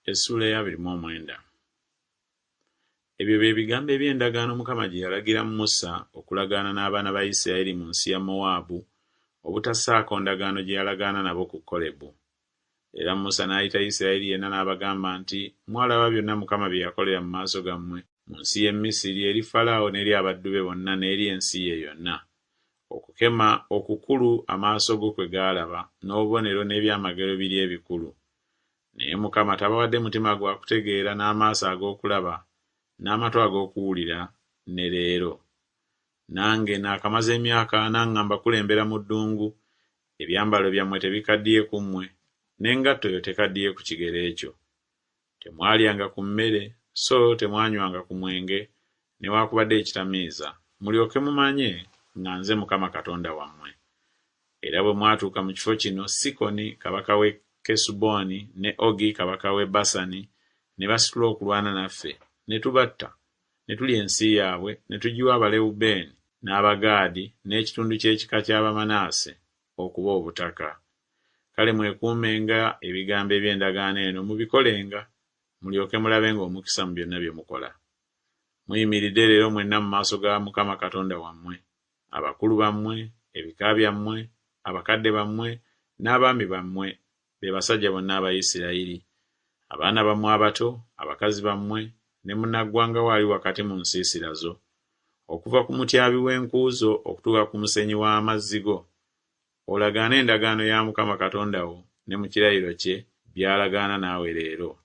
Essula ya 29. Ebyo bye bigambo eby'endagaano Mukama gye yalagira Musa okulagaana n'abaana ba Isirayiri mu nsi ya Mowaabu, obutassaako ndagaano gye yalagaana nabo ku Kolebu. Era Musa n'ayita Isirayiri yenna n'abagamba nti, mwalaba byonna Mukama bye yakolera mu maaso gammwe mu nsi y'e Misiri, eri Falaawo n'eri abaddu be bonna n'eri ensi ye yonna. Okukema okukulu amaaso go kwe gaalaba, n'obubonero n'ebyamagero biri ebikulu. Naye Mukama tabawadde mutima gwa kutegeera n'amaaso ag'okulaba n'amatu ag'okuwulira ne leero. Nange naakamaze emyaka 40 nga mbakulembera mu ddungu, ebyambalo byammwe tebikaddiye ku mmwe, n'engatto yo tekaddiye ku kigere ekyo. Temwalyanga ku mmere, so temwanywanga ku mwenge, newaakubadde ekitamiiza, mulyoke mumanye nga nze Mukama Katonda wammwe. Era bwe mwatuuka mu kifo kino, Sikoni kabaka w'e Kesuboni ne Ogi kabaka w'e Basani ne basitula okulwana naffe, ne tubatta, ne tulya ensi yaabwe, ne tugiwa Abalewubeeni n'Abagaadi n'ekitundu ky'ekika ky'Abamanaase okuba obutaka. Kale mwekuumenga ebigambo eby'endagaano eno, mubikolenga, mulyoke mulabenga omukisa mu byonna bye mukola. Muyimiridde leero mwenna mu maaso ga Mukama Katonda wammwe, abakulu bammwe, ebika byammwe, abakadde bammwe, n'abaami bammwe, be basajja bonna aba Isirayiri, abaana bammwe abato, abakazi bammwe, ne munnaggwanga waali wakati mu nsiisira zo, okuva ku mutyabi w'enkuuzo okutuuka ku musenyi w'amazzi go. Olagaane endagaano ya Mukama Katonda wo ne mu kirayiro kye by'alagaana naawe leero.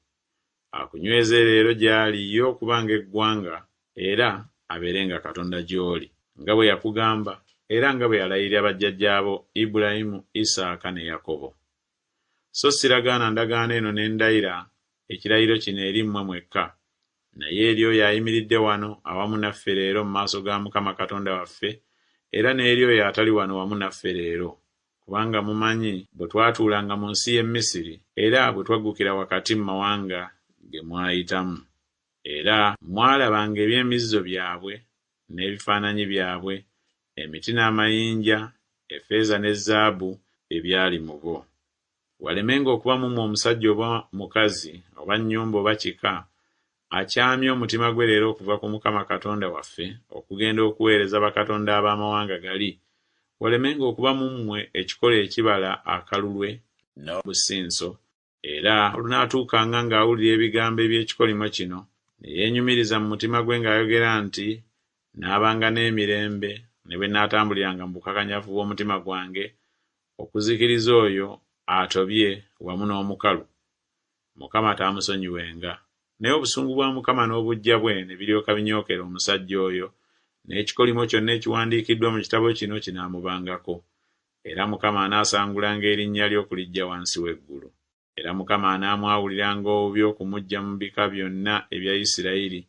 Akunyweze leero gy'ali ye okuba ng'eggwanga, era abeerenga Katonda gy'oli, nga bwe yakugamba, era nga bwe yalayirira bajjajjaabo Ibulayimu, Isaaka ne Yakobo. So siragaana ndagaano eno ne ndayira ekirayiro kino eri mmwe mwekka, naye eri oyo ayimiridde wano awamu naffe leero mu maaso ga Mukama Katonda waffe, era n'eri oyo atali wano wamu naffe leero. Kubanga mumanyi bwe twatuulanga mu nsi y'e Misiri, era bwe twaggukira wakati mu mawanga ge mwayitamu. Era mwalabanga eby'emizizo byabwe n'ebifaananyi byabwe, emiti n'amayinja, effeeza ne zaabu ebyali mu bo. Walemenga okuba mu mmwe omusajja oba mukazi oba nnyumba oba kika akyamya omutima gwe leero okuva ku Mukama Katonda waffe okugenda okuweereza bakatonda ab'amawanga gali. Walemenga okuba mu mmwe ekikola ekibala akalulwe n'obusinso, era olunaatuukanga ng'awulira ebigambo eby'ekikolimo kino ne yeenyumiriza mu mutima gwe ng'ayogera nti, naabanga n'emirembe ne bwe naatambuliranga mu bukakanyavu bw'omutima gwange, okuzikiriza oyo atobye wamu n'omukalu, Mukama taamusonyiwenga. Naye obusungu bwa Mukama n'obujja bwe ne biryoka binyookera omusajja oyo, n'ekikolimo kyonna ekiwandiikiddwa mu kitabo kino kinaamubangako. Era Mukama anaasangulanga erinnya lye okuliggya wansi w'eggulu. Era Mukama anaamwawuliranga obubi okumuggya mu bika byonna ebya Isirayiri,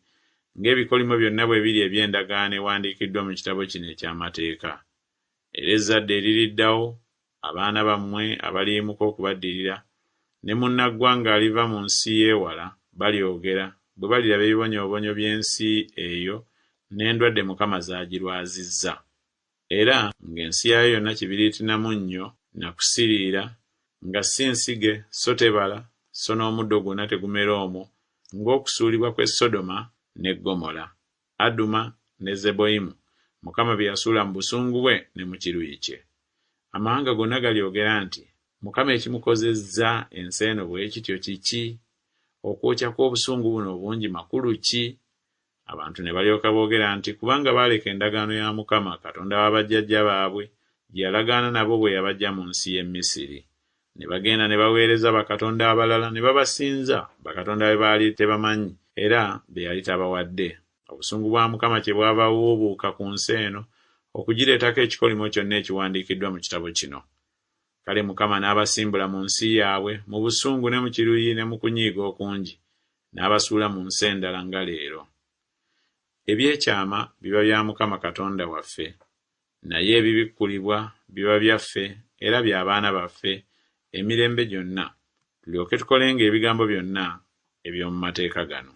ng'ebikolimo byonna bwe biri eby'endagaano ewandiikiddwa mu kitabo kino eky'amateeka. Era ezzadde eririddawo, abaana bammwe abaliyimuka okubaddirira, ne munnaggwanga aliva mu nsi y'ewala balyogera bwe baliraba ebibonyoobonyo by'ensi eyo n'endwadde Mukama zaagirwazizza. Era ng'ensi yayo yonna kibiriiti na munnyo na kusiriira, nga si nsige so tebala, so n'omuddo gwonna tegumera omwo, ng'okusuulibwa kw'e Sodoma ne Ggomola, Aduma ne Zeboyimu, Mukama bye yasuula mu busungu bwe ne mu kiruyi kye. Amawanga gonna galyogera nti, Mukama ekimukozezza ensi eno bwe kityo kiki? Okwokya kw'obusungu buno obungi makulu ki? Abantu ne balyoka boogera nti, kubanga baaleka endagaano ya Mukama Katonda wa bajjajja baabwe gye yalagaana nabo bwe yabaggya mu nsi y'e Misiri. Ne bagenda ne baweereza bakatonda abalala ne babasinza, bakatonda be baali tebamanyi era be yali tabawadde. Obusungu bwa Mukama kyebwava buubuuka ku nsi eno okugireetako ekikolimo kyonna ekiwandiikiddwa mu kitabo kino. Kale Mukama n'abasimbula mu nsi yaabwe mu busungu ne mu kiruyi ne mu kunyiiga okungi, n'abasuula mu nsi endala nga leero. Ebyekyama biba bya Mukama Katonda waffe, naye ebibikkulibwa biba byaffe era by'abaana baffe emirembe gyonna, tulyoke tukolenga ebigambo byonna eby'omu mateeka gano.